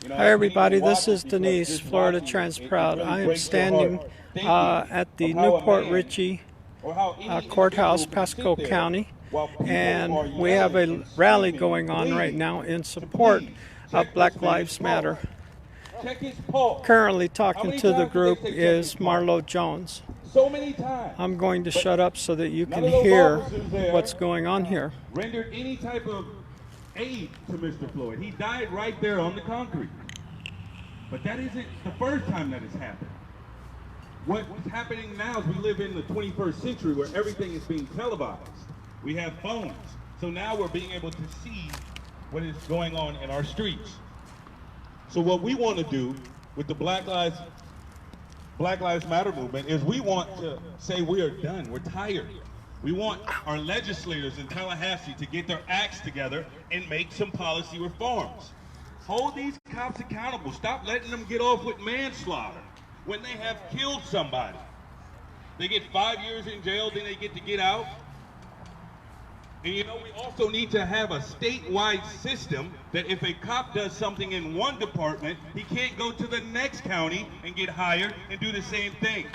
Hi everybody, this is Denise, Florida Trans Proud. I am standing at the Newport Richey Courthouse, Pasco County, and we have a rally going on right now in support of Black Lives Matter. Currently talking to the group is Marlo Jones. I'm going to shut up so that you can hear what's going on here. Rendered any type of aid to Mr. Floyd. He died right there on the concrete. But that isn't the first time that has happened. What's happening now is we live in the 21st century where everything is being televised. We have phones. So now we're being able to see what is going on in our streets. So what we want to do with the Black Lives Matter movement is we want to say we are done. We're tired. We want our legislators in Tallahassee to get their acts together and make some policy reforms. Hold these cops accountable. Stop letting them get off with manslaughter when they have killed somebody. They get 5 years in jail, then they get to get out. And you know, we also need to have a statewide system that if a cop does something in one department, he can't go to the next county and get hired and do the same thing.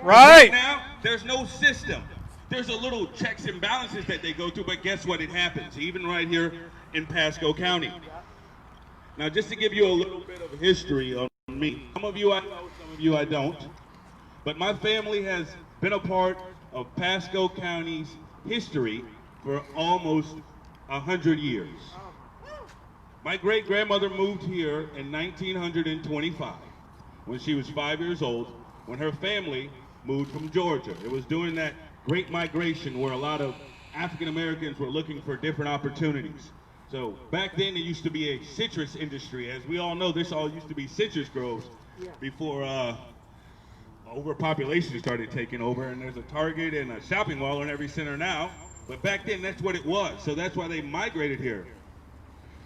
Right now, there's no system. There's a little checks and balances that they go through, but guess what? It happens, even right here in Pasco County. Now, just to give you a little bit of history on me, some of you I know, some of you I don't, but my family has been a part of Pasco County's history for almost 100 years. My great-grandmother moved here in 1925 when she was 5 years old, when her family moved from Georgia. It was during that Great Migration where a lot of African Americans were looking for different opportunities. So back then it used to be a citrus industry. As we all know, this all used to be citrus groves before overpopulation started taking over, and there's a Target and a shopping mall in every center now. But back then that's what it was. So that's why they migrated here.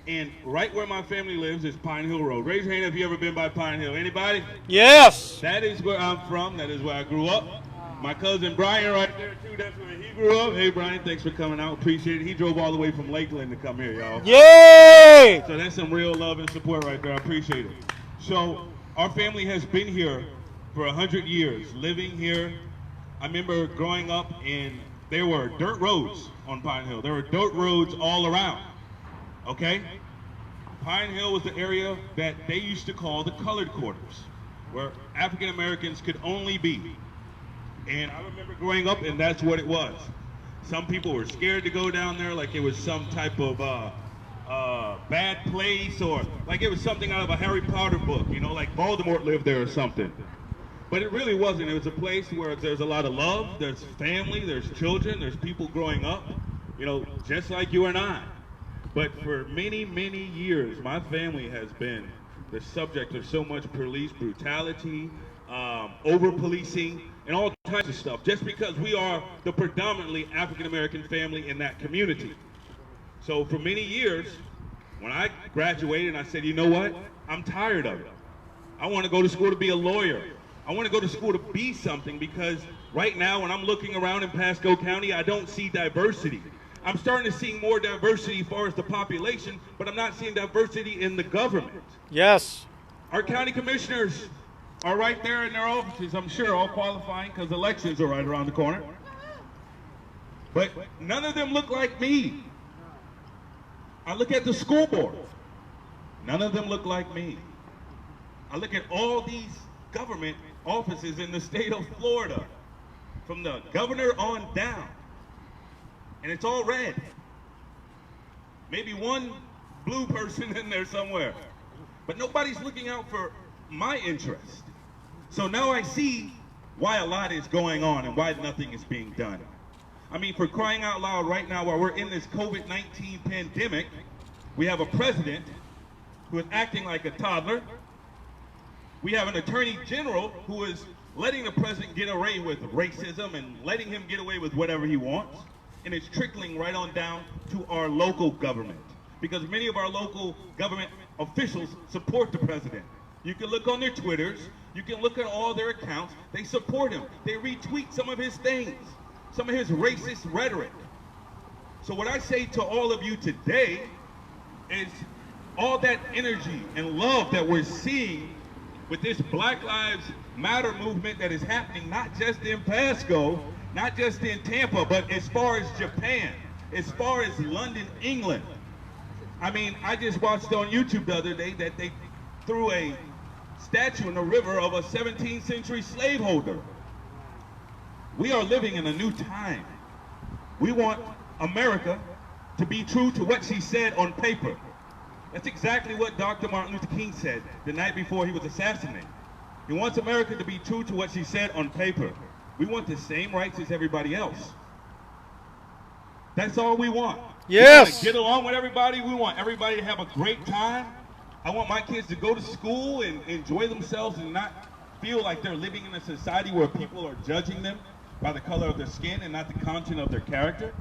And right where my family lives is Pine Hill Road. Raise your hand if you ever been by Pine Hill. Anybody? Yes. That is where I'm from. That is where I grew up. My cousin Brian right there too, that's where he grew up. Hey Brian, thanks for coming out, appreciate it. He drove all the way from Lakeland to come here, y'all. Yay! So that's some real love and support right there, I appreciate it. So our family has been here for 100 years, living here. I remember growing up and there were dirt roads on Pine Hill. There were dirt roads all around, okay? Pine Hill was the area that they used to call the colored quarters, where African Americans could only be. And I remember growing up, and that's what it was. Some people were scared to go down there like it was some type of bad place, or like it was something out of a Harry Potter book, you know, like Voldemort lived there or something. But it really wasn't. It was a place where there's a lot of love, there's family, there's children, there's people growing up, you know, just like you and I. But for many, many years, my family has been the subject of so much police brutality, over-policing, and all kinds of stuff, just because we are the predominantly African-American family in that community. So for many years, when I graduated, I said, you know what? I'm tired of it. I want to go to school to be a lawyer. I want to go to school to be something, because right now when I'm looking around in Pasco County, I don't see diversity. I'm starting to see more diversity as far as the population, but I'm not seeing diversity in the government. Yes. Our county commissioners are right there in their offices, I'm sure, all qualifying because elections are right around the corner. But none of them look like me. I look at the school board. None of them look like me. I look at all these government offices in the state of Florida, from the governor on down, and it's all red. Maybe one blue person in there somewhere, but nobody's looking out for my interest. So now I see why a lot is going on and why nothing is being done. I mean, for crying out loud, right now while we're in this COVID-19 pandemic, we have a president who is acting like a toddler. We have an attorney general who is letting the president get away with racism and letting him get away with whatever he wants. And it's trickling right on down to our local government, because many of our local government officials support the president. You can look on their Twitters, you can look at all their accounts, they support him. They retweet some of his things, some of his racist rhetoric. So what I say to all of you today is all that energy and love that we're seeing with this Black Lives Matter movement that is happening not just in Pasco, not just in Tampa, but as far as Japan, as far as London, England. I mean, I just watched on YouTube the other day that they threw a statue in the river of a 17th century slaveholder. We are living in a new time. We want America to be true to what she said on paper. That's exactly what Dr. Martin Luther King said the night before he was assassinated. He wants America to be true to what she said on paper. We want the same rights as everybody else. That's all we want. Yes. We want to get along with everybody. We want everybody to have a great time. I want my kids to go to school and enjoy themselves and not feel like they're living in a society where people are judging them by the color of their skin and not the content of their character.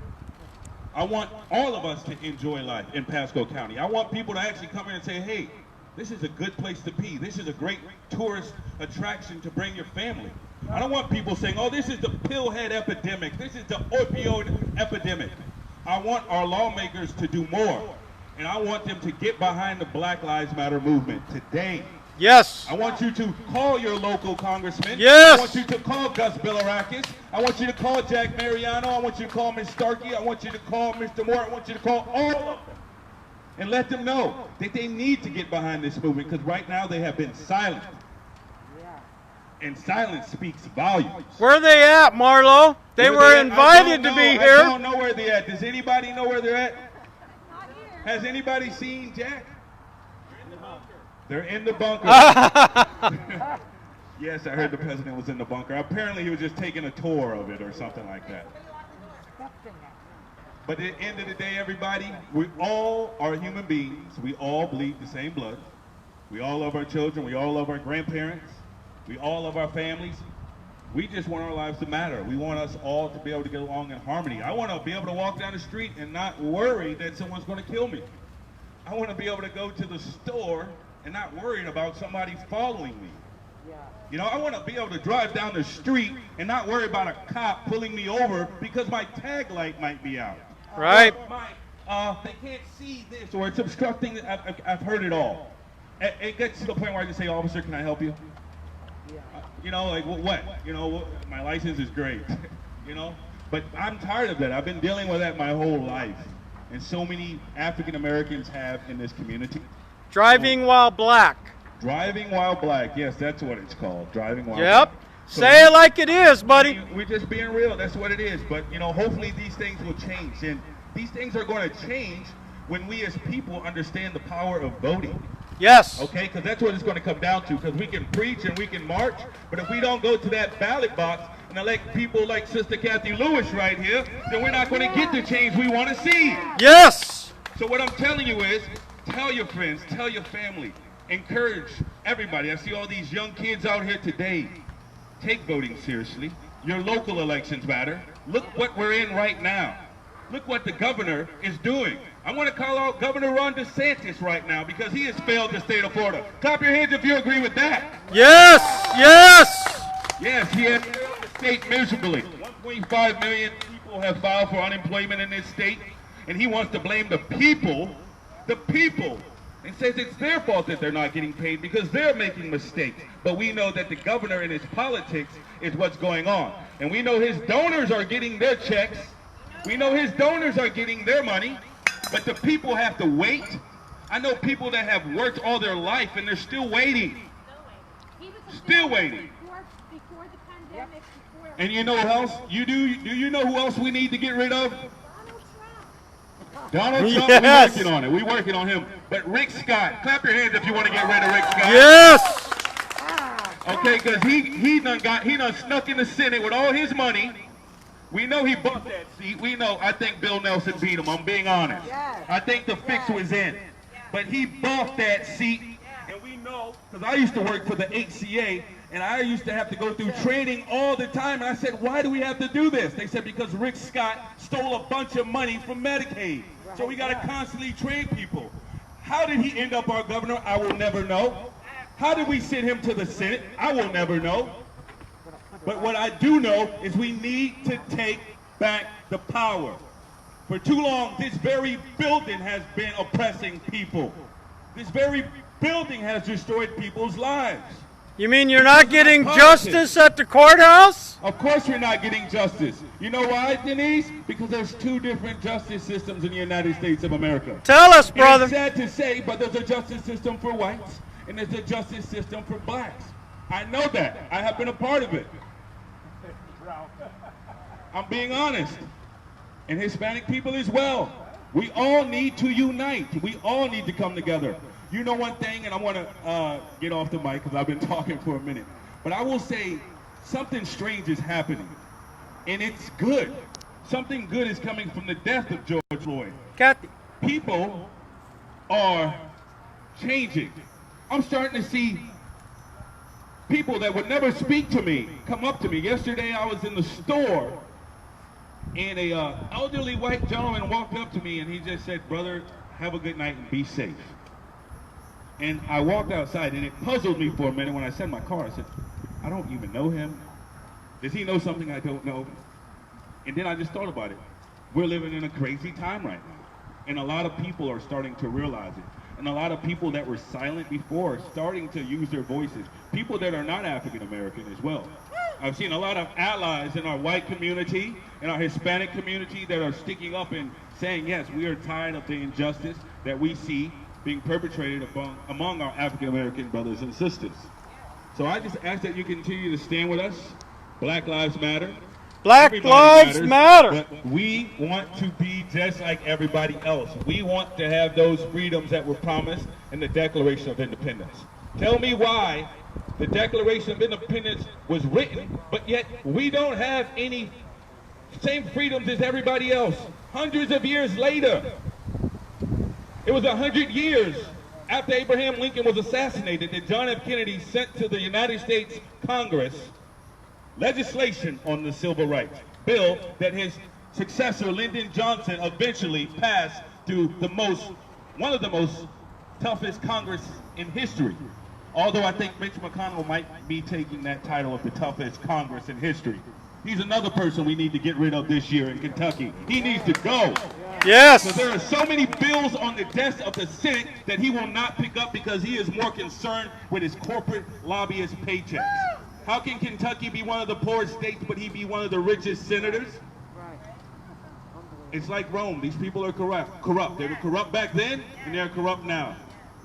I want all of us to enjoy life in Pasco County. I want people to actually come here and say, hey, this is a good place to be. This is a great tourist attraction to bring your family. I don't want people saying, oh, this is the pillhead epidemic. This is the opioid epidemic. I want our lawmakers to do more. And I want them to get behind the Black Lives Matter movement today. Yes. I want you to call your local congressman. Yes. I want you to call Gus Bilirakis. I want you to call Jack Mariano. I want you to call Ms. Starkey. I want you to call Mr. Moore. I want you to call all of them and let them know that they need to get behind this movement, because right now they have been silent. And silence speaks volumes. Where are they at, Marlo? They were invited to be here. I don't know where they're at. Does anybody know where they're at? Not here. Has anybody seen Jack? They're in the bunker. Yes, I heard the president was in the bunker. Apparently he was just taking a tour of it or something like that. But at the end of the day, everybody, we all are human beings. We all bleed the same blood. We all love our children. We all love our grandparents. We all love our families. We just want our lives to matter. We want us all to be able to get along in harmony. I want to be able to walk down the street and not worry that someone's going to kill me. I want to be able to go to the store and not worried about somebody following me. You know, I want to be able to drive down the street and not worry about a cop pulling me over because my tag light might be out. Right. They can't see this, or it's obstructing. I've heard it all. It gets to the point where I just say, officer, can I help you? You know, like, what? You know, my license is great. You know? But I'm tired of that. I've been dealing with that my whole life. And so many African Americans have in this community. Driving while black. Driving while black. Yes, that's what it's called. Driving while Yep. black. Say it like it is, buddy. We're just being real. That's what it is. But, you know, hopefully these things will change. And these things are going to change when we as people understand the power of voting. Yes. Okay, because that's what it's going to come down to. Because we can preach and we can march, but if we don't go to that ballot box and elect people like Sister Kathy Lewis right here, then we're not going to get the change we want to see. Yes. So what I'm telling you is, tell your friends, tell your family, encourage everybody. I see all these young kids out here today. Take voting seriously. Your local elections matter. Look what we're in right now. Look what the governor is doing. I want to call out Governor Ron DeSantis right now because he has failed the state of Florida. Clap your hands if you agree with that. Yes. Yes. Yes, he has failed the state miserably. 1.5 million people have filed for unemployment in this state, and he wants to blame the people, and says it's their fault that they're not getting paid because they're making mistakes. But we know that the governor and his politics is what's going on. And we know his donors are getting their checks. We know his donors are getting their money, but the people have to wait. I know people that have worked all their life and they're still waiting. Still waiting. Before the pandemic, And you know who else? Do you know who else we need to get rid of? Donald Trump. Yes. We're working on it. We're working on him. But Rick Scott, clap your hands if you want to get rid of Rick Scott. Yes. Okay, because he done snuck in the Senate with all his money. We know he bought that seat. We know. I think Bill Nelson beat him. I'm being honest. I think the fix was in. But he bought that seat. And we know, because I used to work for the HCA, and I used to have to go through training all the time. And I said, why do we have to do this? They said, because Rick Scott stole a bunch of money from Medicaid. So we got to constantly train people. How did he end up our governor? I will never know. How did we send him to the Senate? I will never know. But what I do know is we need to take back the power. For too long, this very building has been oppressing people. This very building has destroyed people's lives. You mean you're not getting justice at the courthouse? Of course you're not getting justice. You know why, Denise? Because there's two different justice systems in the United States of America. Tell us, brother. And it's sad to say, but there's a justice system for whites, and there's a justice system for blacks. I know that. I have been a part of it. I'm being honest. And Hispanic people as well. We all need to unite. We all need to come together. You know one thing, and I want to get off the mic because I've been talking for a minute, but I will say something strange is happening, and it's good. Something good is coming from the death of George Floyd. Kathy. People are changing. I'm starting to see people that would never speak to me come up to me. Yesterday I was in the store, and a elderly white gentleman walked up to me, and he just said, "Brother, have a good night and be safe." And I walked outside, and it puzzled me for a minute when I sat in my car. I said, I don't even know him. Does he know something I don't know? And then I just thought about it. We're living in a crazy time right now. And a lot of people are starting to realize it. And a lot of people that were silent before are starting to use their voices. People that are not African American as well. I've seen a lot of allies in our white community, in our Hispanic community, that are sticking up and saying, yes, we are tired of the injustice that we see being perpetrated among our African American brothers and sisters. So I just ask that you continue to stand with us. Black Lives Matter. Black Lives Matter. But we want to be just like everybody else. We want to have those freedoms that were promised in the Declaration of Independence. Tell me why the Declaration of Independence was written, but yet we don't have any same freedoms as everybody else. Hundreds of years later. It was 100 years after Abraham Lincoln was assassinated that John F. Kennedy sent to the United States Congress legislation on the civil rights bill that his successor, Lyndon Johnson, eventually passed through one of the most toughest Congress in history. Although I think Mitch McConnell might be taking that title of the toughest Congress in history. He's another person we need to get rid of this year in Kentucky. He needs to go. Yes. So there are so many bills on the desk of the Senate that he will not pick up because he is more concerned with his corporate lobbyist paychecks. How can Kentucky be one of the poorest states, but he be one of the richest senators? It's like Rome. These people are corrupt. They were corrupt back then, and they're corrupt now.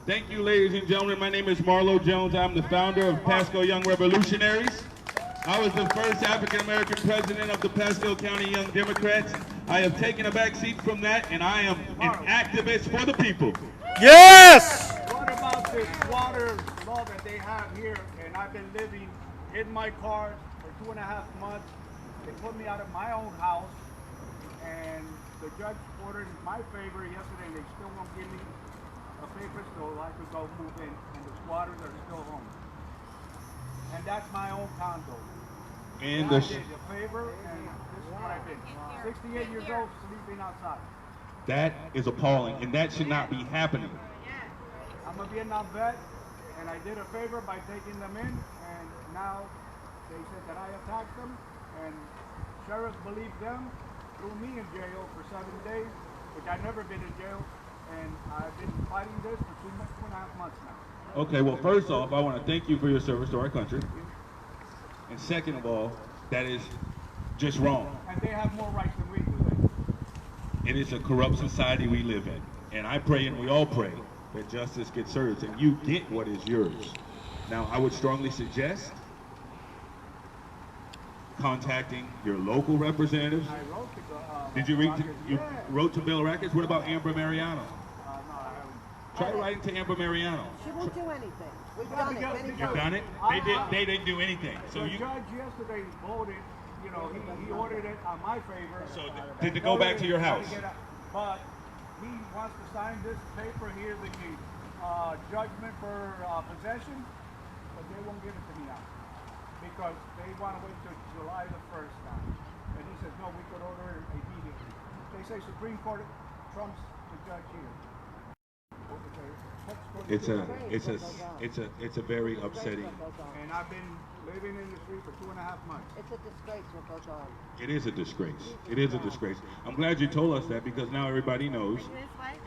Thank you, ladies and gentlemen. My name is Marlo Jones. I'm the founder of Pasco Young Revolutionaries. I was the first African-American president of the Pasco County Young Democrats. I have taken a back seat from that, and I am an activist for the people. Yes! What about this water law that they have here, and I've been living in my car for 2.5 months. They put me out of my own house, and the judge ordered in my favor yesterday, and they still won't give me a paper so I could go move in, and the squatters are still home. And that's my own condo. And I did a favor, and this is what I've been. 68 years old, sleeping outside. That is appalling, and that should not be happening. I'm a Vietnam vet, and I did a favor by taking them in, and now they said that I attacked them, and sheriff believed them, threw me in jail for 7 days, which I've never been in jail, and I've been fighting this for 2.5 months now. Okay, well, first off, I want to thank you for your service to our country. And second of all, that is just wrong. And they have more rights than we do. It is a corrupt society we live in. And I pray, and we all pray, that justice gets served and you get what is yours. Now, I would strongly suggest contacting your local representatives. I wrote to Did you read? You wrote to Bill Rackets? What about Amber Mariano? no, I haven't. Try writing to Amber Mariano. She won't do anything. We've done it many You've times. done it? They didn't do anything. So The you. judge yesterday voted, you know, he ordered it on my favor. So did it go back to your house? But he wants to sign this paper here, the judgment for possession, but they won't give it to me now. Because they want to wait till July the 1st now. And he says, no, we could order it immediately. They say Supreme Court trumps the judge here. It's a very upsetting. And I've been living in the street for 2.5 months. It's a disgrace what goes on. It is a disgrace. It is a disgrace. I'm glad you told us that because now everybody knows.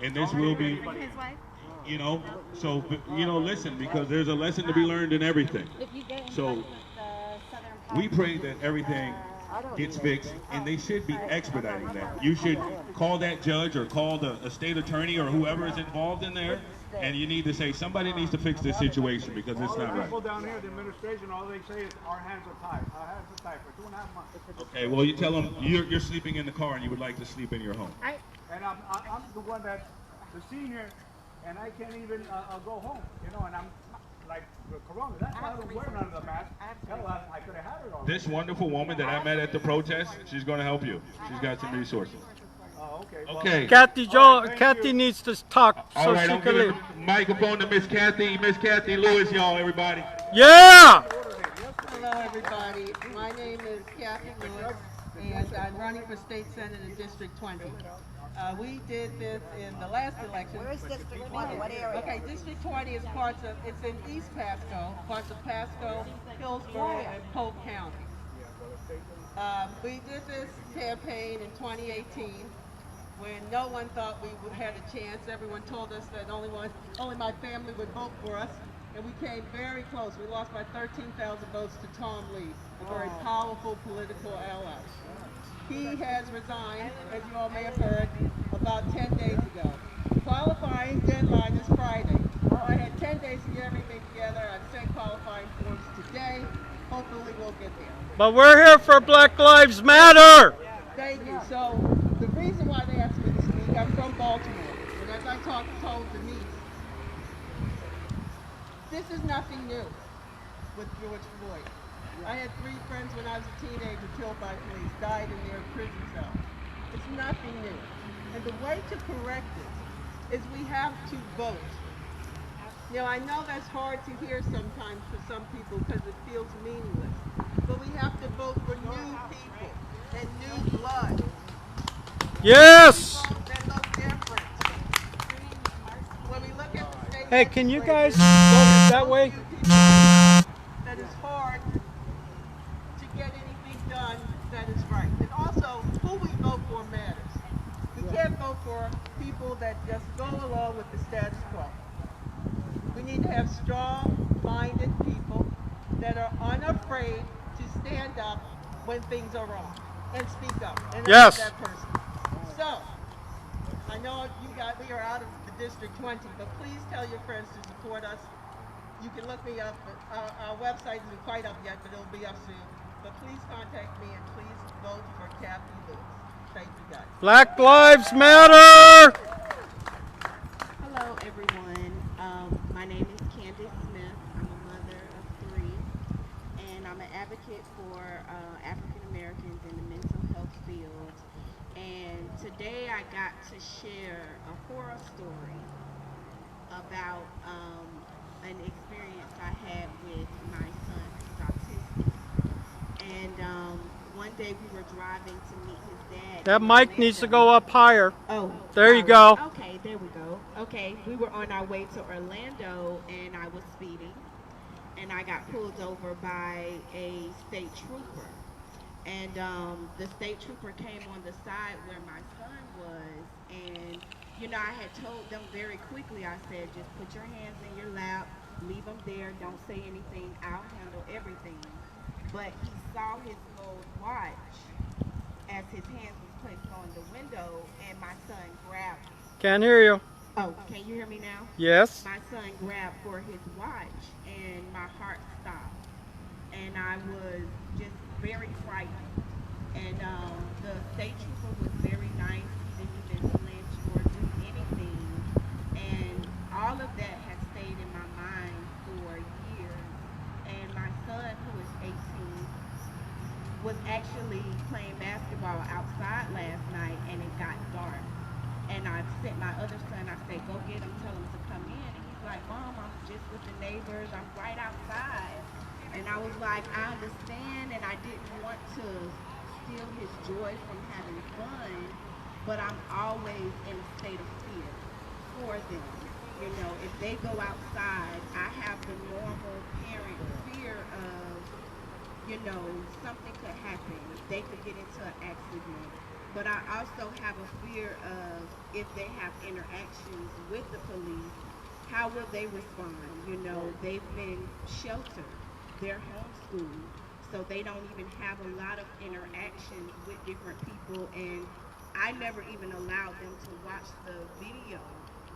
And this will be. His wife? You know, so you know, listen, because there's a lesson to be learned in everything. So we pray that everything gets fixed, and they should be expediting that. You should call that judge or call the state attorney or whoever is involved in there, and you need to say somebody needs to fix this situation because it's not right. People down here, the administration, all they say is our hands are tied. Our hands are tied for 2.5 months. Okay, well, you tell them you're sleeping in the car and you would like to sleep in your home. And I'm the one that's the senior, and I can't even go home, you know, and I'm like the corona. That's why I don't wear none of the mask. Hell, I could have had it already. This wonderful woman that I met at the protest, she's going to help you. She's got some resources. Oh, okay. Well, Okay. Kathy needs to talk All so right, she I'm can giving leave. the microphone to Miss Kathy Lewis, y'all, everybody. Yeah! Hello, everybody. My name is Kathy Lewis, and I'm running for state senate in District 20. We did this in the last election. Where is District 20? What area? Okay, District 20 is it's in East Pasco, parts of Pasco, Hillsborough, and Polk County. We did this campaign in 2018 when no one thought we had a chance. Everyone told us that only my family would vote for us, and we came very close. We lost by 13,000 votes to Tom Lee, a very powerful political ally. He has resigned, as you all may have heard, about 10 days ago. Qualifying deadline is Friday. I had 10 days to get everything together. I've sent qualifying forms today. Hopefully we'll get there. But we're here for Black Lives Matter! Thank you. So the reason why they asked me to speak, I'm from Baltimore, and as I told Denise, this is nothing new with George Floyd. I had 3 friends when I was a teenager killed by police, died in their prison cell. It's nothing new. And the way to correct it is we have to vote. Now, I know that's hard to hear sometimes for some people because it feels meaningless, but we have to vote for new people and new blood. Yes! That look different. When we look at the state Hey, can you guys legislature, go that way? that is hard to get anything done that is right. And also, who we vote for matters. We can't vote for people that just go along with the status quo. We need to have strong-minded people that are unafraid to stand up when things are wrong and speak up. And Yes. that's that person. So, I know we are out of the District 20, but please tell your friends to support us. You can look me up. Our website isn't quite up yet, but it'll be up soon. But please contact me and please vote for Kathy Lewis. Thank you, guys. Black Lives Matter! Hello, everyone. My name is Candace Smith. I'm a mother of 3, and I'm an advocate for African Americans in the mental health field. And today I got to share a horror story about an experience I had with my son who's autistic. And one day we were driving to meet his dad. That mic needs to go up higher. Oh, There you sorry. go. Okay, there we go. Okay, we were on our way to Orlando, and I was speeding, and I got pulled over by a state trooper. And the state trooper came on the side where my son was, and you know, I had told them very quickly, I said, just put your hands in your lap, leave them there, don't say anything, I'll handle everything. But he saw his gold watch as his hands was placed on the window, and my son grabbed. Can't hear you. Oh, can you hear me now? Yes? My son grabbed for his watch, and my heart stopped. And I was just very frightened. And the state trooper was very nice. He didn't even flinch or do anything. And all of that has stayed in my mind for years. And my son, who is 18, was actually playing basketball outside last night, and it got dark. And I sent my other son, I said, go get him, tell him to come in. And he's like, Mom, I'm just with the neighbors, I'm right outside. And I was like, I understand, and I didn't want to steal his joy from having fun, but I'm always in a state of fear for them. You know, if they go outside, I have the normal parent fear of, you know, something could happen. They could get into an accident. But I also have a fear of if they have interactions with the police, how will they respond? You know, they've been sheltered, they're homeschooled, so they don't even have a lot of interaction with different people, and I never even allowed them to watch the video.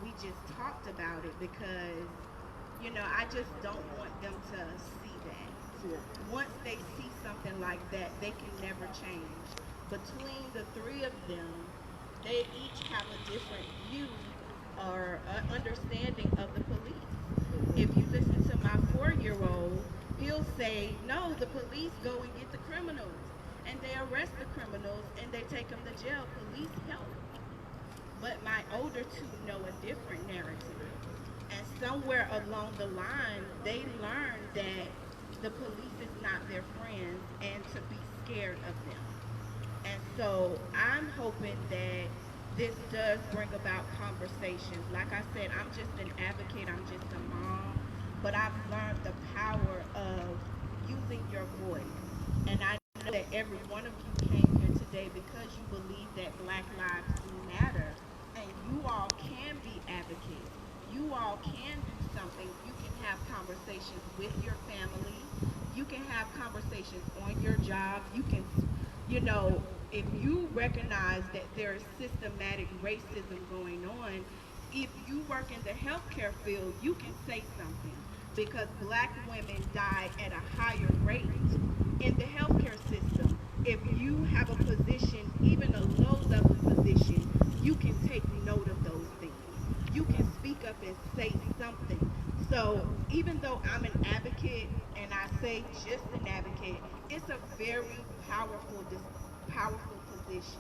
We just talked about it because, you know, I just don't want them to see that. Once they see something like that, they can never change. Between the three of them, they each have a different view or understanding of the police. If you listen to my 4-year-old, he'll say, no, the police go and get the criminals, and they arrest the criminals, and they take them to jail. Police help. But my older two know a different narrative. And somewhere along the line, they learn that the police is not their friends and to be scared of them. And so I'm hoping that this does bring about conversations. Like I said, I'm just an advocate, I'm just a mom, but I've learned the power of using your voice. And I know that every one of you came here today because you believe that Black lives do matter, and you all can be advocates. You all can do something. You can have conversations with your family. You can have conversations on your job. You can, you know, if you recognize that there is systematic racism going on, if you work in the healthcare field, you can say something, because Black women die at a higher rate in the healthcare system. If you have a position, even a low-level position, you can take note of those things. You can speak up and say something. So even though I'm an advocate, and I say just an advocate, it's a very powerful position.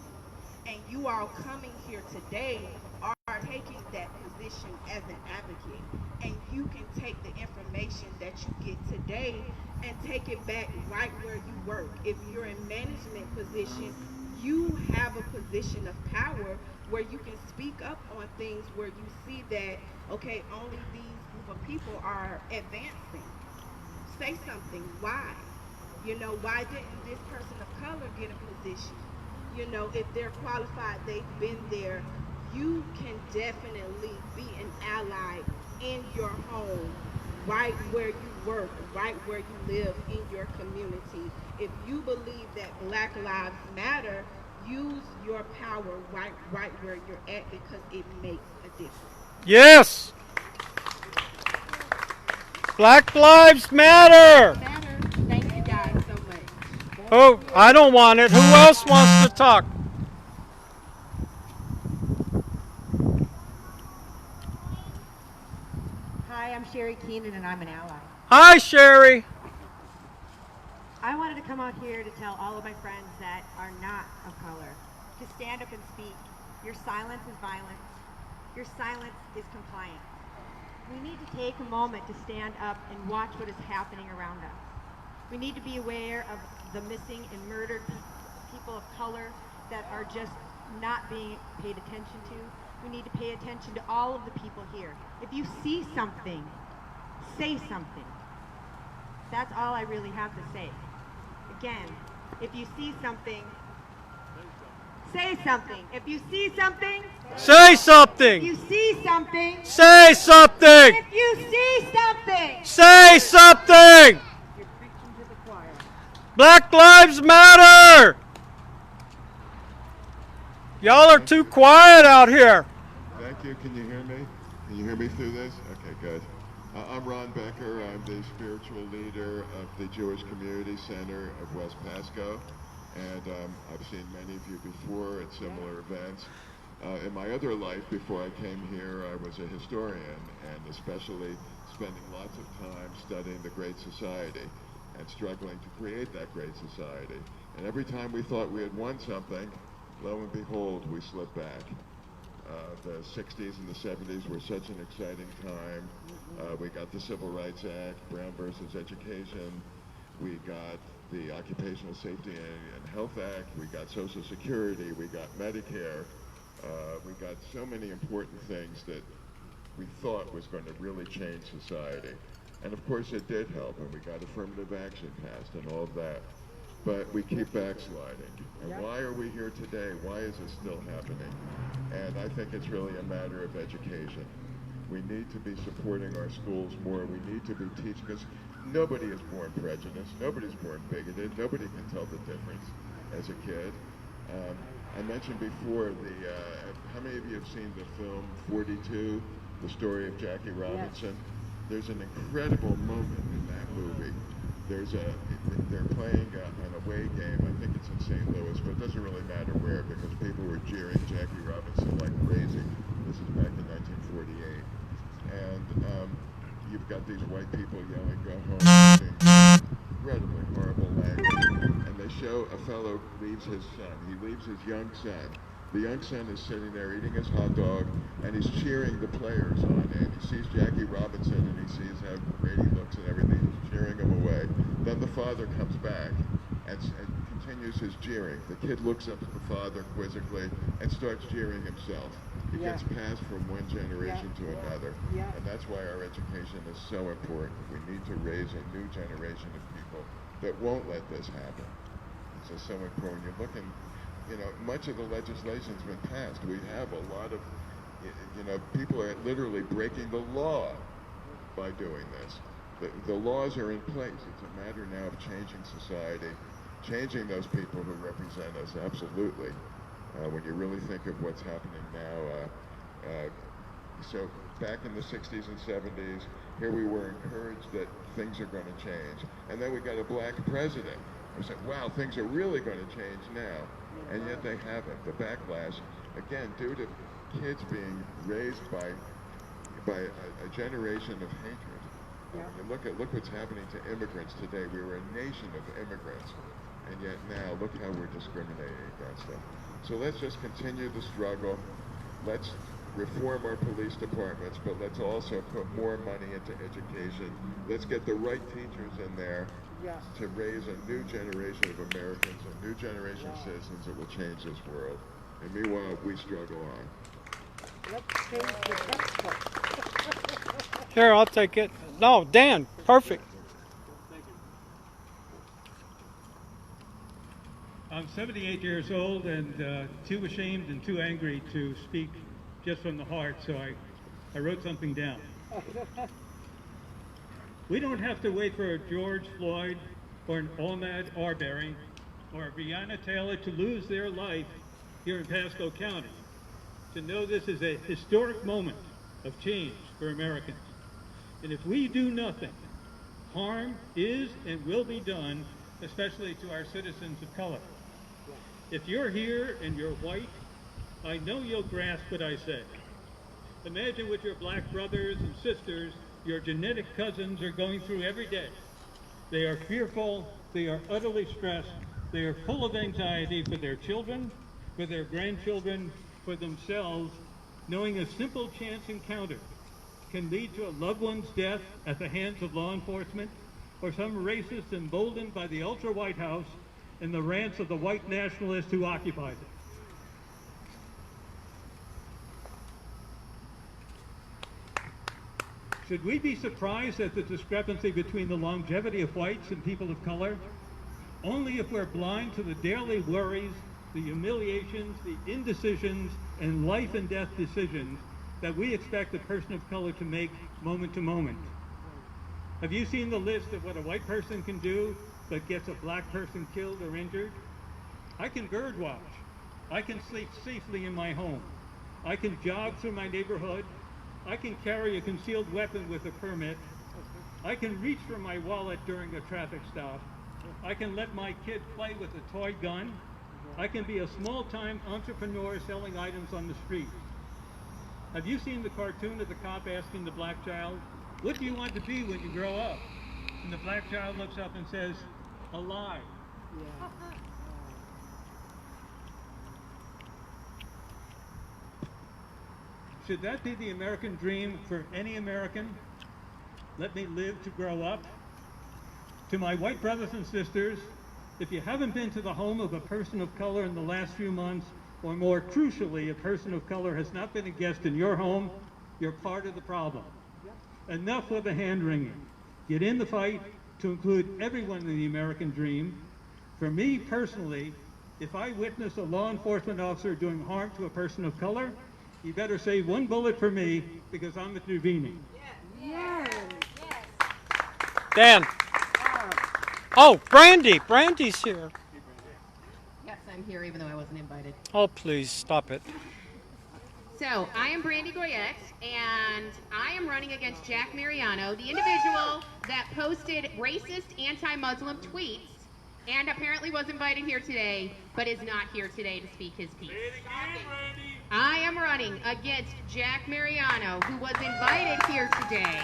And you all coming here today are taking that position as an advocate. And you can take the information that you get today and take it back right where you work. If you're in management position, you have a position of power where you can speak up on things where you see that, okay, only these group of people are advancing. Say something. Why? You know, why didn't this person of color get a position? You know, if they're qualified, they've been there. You can definitely be an ally in your home, right where you work, right where you live in your community. If you believe that Black lives matter, use your power right where you're at, because it makes a difference. Yes! Black lives matter! Thank you guys so much. Oh, I don't want it. Who else wants to talk? Hi, I'm Sherry Keenan, and I'm an ally. Hi, Sherry. I wanted to come out here to tell all of my friends that are not of color to stand up and speak. Your silence is violence. Your silence is compliance. We need to take a moment to stand up and watch what is happening around us. We need to be aware of the missing and murdered people of color that are just not being paid attention to. We need to pay attention to all of the people here. If you see something, say something. That's all I really have to say. Again, if you see something, say something. If you see something, say something. If you see something, say something. If you see something, say something. You're preaching to the choir. Black lives matter. Y'all are too quiet out here. Thank you. Can you hear me? Can you hear me through this? Okay, good. I'm Ron Becker. I'm the spiritual leader of the Jewish Community Center of West Pasco. And I've seen many of you before at similar events. In my other life, before I came here, I was a historian, and especially spending lots of time studying the Great Society and struggling to create that Great Society. And every time we thought we had won something, lo and behold, we slipped back. The 60s and the 70s were such an exciting time. We got the Civil Rights Act, Brown versus Education. We got the Occupational Safety and Health Act. We got Social Security. We got Medicare. We got so many important things that we thought was going to really change society. And of course it did help, and we got affirmative action passed and all of that. But we keep backsliding. And why are we here today? Why is this still happening? And I think it's really a matter of education. We need to be supporting our schools more. We need to be teaching, because nobody is born prejudiced. Nobody's born bigoted. Nobody can tell the difference as a kid. I mentioned before how many of you have seen the film 42, the story of Jackie Robinson? Yes. There's an incredible moment in that movie. They're playing an away game. I think it's in St. Louis, but it doesn't really matter where, because people were jeering Jackie Robinson like crazy. This is back in 1948. And you've got these white people yelling, "Go home," using incredibly horrible language. And they show a fellow leaves his son. He leaves his young son. The young son is sitting there eating his hot dog, and he's cheering the players on. And he sees Jackie Robinson, and he sees how great he looks and everything. He's cheering him away. Then the father comes back and continues his jeering. The kid looks up at the father quizzically and starts jeering himself. It gets passed from one generation to another. And that's why our education is so important. We need to raise a new generation of people that won't let this happen. It's just so important. You're looking, much of the legislation's been passed. We have a lot of, people are literally breaking the law by doing this. The laws are in place. It's a matter now of changing society, changing those people who represent us, absolutely. When you really think of what's happening now. So back in the 60s and 70s, here we were encouraged that things are going to change. And then we got a black president. We said, wow, things are really going to change now. And yet they haven't. The backlash, again, due to kids being raised by a generation of hatred. When you look what's happening to immigrants today. We were a nation of immigrants. And yet now, look how we're discriminating against them. So let's just continue the struggle. Let's reform our police departments, but let's also put more money into education. Let's get the right teachers in there to raise a new generation of Americans, a new generation of citizens that will change this world. And meanwhile, we struggle on. Let's change the textbook. Here, I'll take it. No, Dan, perfect. I'm 78 years old and too ashamed and too angry to speak just from the heart, so I wrote something down. We don't have to wait for a George Floyd or an Ahmaud Arbery or a Breonna Taylor to lose their life here in Pasco County to know this is a historic moment of change for Americans. And if we do nothing, harm is and will be done, especially to our citizens of color. If you're here and you're white, I know you'll grasp what I say. Imagine what your black brothers and sisters, your genetic cousins, are going through every day. They are fearful, they are utterly stressed, they are full of anxiety for their children, for their grandchildren, for themselves, knowing a simple chance encounter can lead to a loved one's death at the hands of law enforcement, or some racist emboldened by the ultra-White House and the rants of the white nationalists who occupied it. Should we be surprised at the discrepancy between the longevity of whites and people of color? Only if we're blind to the daily worries, the humiliations, the indecisions, and life and death decisions that we expect a person of color to make moment to moment. Have you seen the list of what a white person can do but gets a black person killed or injured? I can bird watch. I can sleep safely in my home. I can jog through my neighborhood. I can carry a concealed weapon with a permit. I can reach for my wallet during a traffic stop. I can let my kid play with a toy gun. I can be a small-time entrepreneur selling items on the street. Have you seen the cartoon of the cop asking the black child, "What do you want to be when you grow up?" And the black child looks up and says, "Alive." Yeah. Should that be the American dream for any American? Let me live to grow up. To my white brothers and sisters, if you haven't been to the home of a person of color in the last few months, or more crucially, a person of color has not been a guest in your home, you're part of the problem. Enough with the hand-wringing. Get in the fight to include everyone in the American dream. For me personally, if I witness a law enforcement officer doing harm to a person of color, you better save one bullet for me because I'm intervening. Dan. Oh, Brandy. Brandy's here. Yes, I'm here even though I wasn't invited. Oh, please stop it. So, I am Brandy Goyette, and I am running against Jack Mariano, the individual that posted racist anti-Muslim tweets and apparently was invited here today, but is not here today to speak his piece. I am running against Jack Mariano, who was invited here today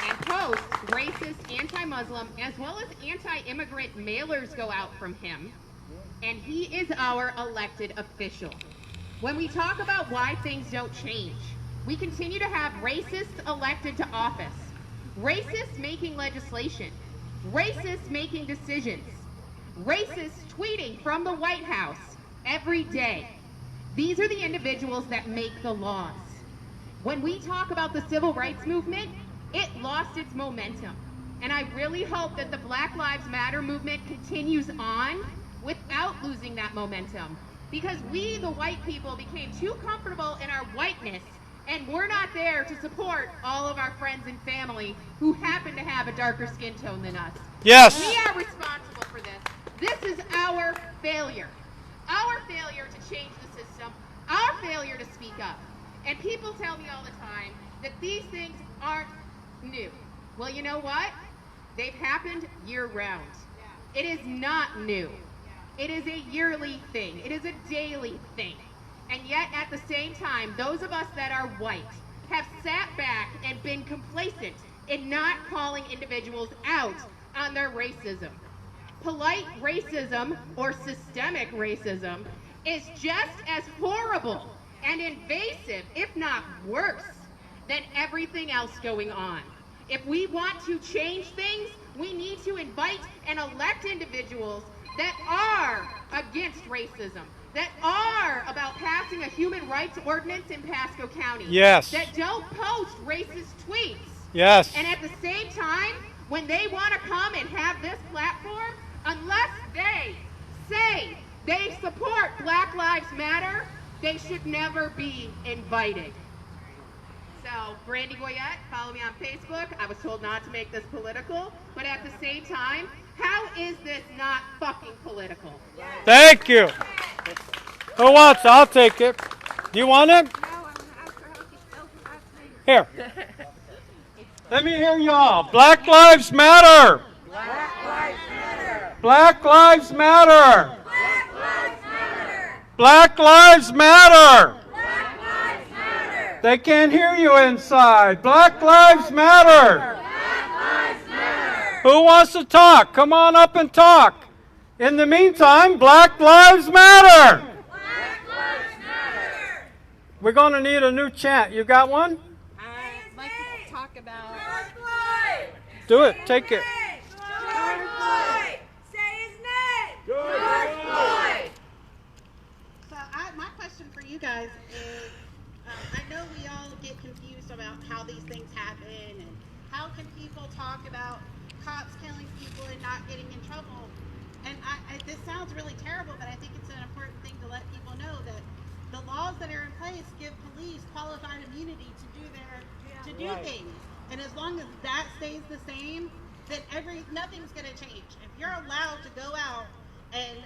and posts racist anti-Muslim as well as anti-immigrant mailers go out from him, and he is our elected official. When we talk about why things don't change, we continue to have racists elected to office, racists making legislation, racists making decisions, racists tweeting from the White House every day. These are the individuals that make the laws. When we talk about the civil rights movement, it lost its momentum. And I really hope that the Black Lives Matter movement continues on without losing that momentum. Because we, the white people, became too comfortable in our whiteness, and we're not there to support all of our friends and family who happen to have a darker skin tone than us. Yes. We are responsible for this. This is our failure. Our failure to change the system, our failure to speak up. And people tell me all the time that these things aren't new. Well, you know what? They've happened year-round. It is not new. It is a yearly thing. It is a daily thing. And yet, at the same time, those of us that are white have sat back and been complacent in not calling individuals out on their racism. Polite racism, or systemic racism, is just as horrible and invasive, if not worse, than everything else going on. If we want to change things, we need to invite and elect individuals that are against racism, that are about passing a human rights ordinance in Pasco County. Yes. That don't post racist tweets. Yes. And at the same time, when they want to come and have this platform, unless they say they support Black Lives Matter, they should never be invited. So, Brandy Goyette, follow me on Facebook. I was told not to make this political, but at the same time, how is this not fucking political? Thank you. Who wants it? I'll take it. Do you want it? Here. Let me hear y'all. Black Lives Matter. Black Lives Matter. Black Lives Matter. Black Lives Matter. Black Lives Matter. Black Lives Matter. They can't hear you inside. Black Lives Matter. Black Lives Matter. Who wants to talk? Come on up and talk. In the meantime, Black Lives Matter. Black Lives Matter. We're going to need a new chant. You got one? I'd like to talk about George Floyd. Do it. Take it. George Floyd. Say his name. George Floyd. So my question for you guys is, I know we all get confused about how these things happen and how can people talk about cops killing people and not getting in trouble. And this sounds really terrible, but I think it's an important thing to let people know that the laws that are in place give police qualified immunity to do things. And as long as that stays the same, then nothing's going to change. If you're allowed to go out and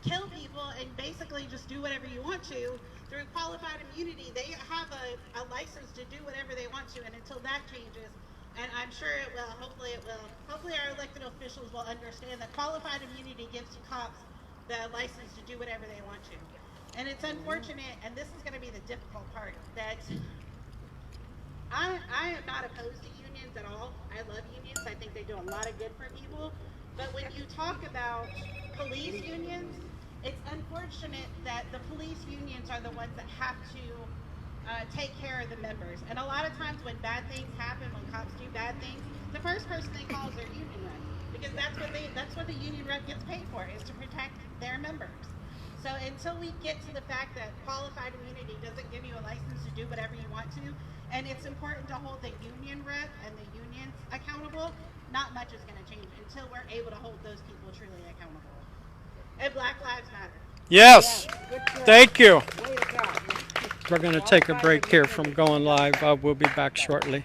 kill people and basically just do whatever you want to through qualified immunity, they have a license to do whatever they want to. And until that changes, and I'm sure it will, hopefully it will, hopefully our elected officials will understand that qualified immunity gives cops the license to do whatever they want to. And it's unfortunate, and this is going to be the difficult part, that I am not opposed to unions at all. I love unions. I think they do a lot of good for people. But when you talk about police unions, it's unfortunate that the police unions are the ones that have to take care of the members. And a lot of times when bad things happen, when cops do bad things, the first person they call is their union rep, because that's what the union rep gets paid for, is to protect their members. So until we get to the fact that qualified immunity doesn't give you a license to do whatever you want to, and it's important to hold the union rep and the unions accountable, not much is going to change until we're able to hold those people truly accountable. And Black Lives Matter. Yes. Thank you. Way to go. We're going to take a break here from going live. We'll be back shortly.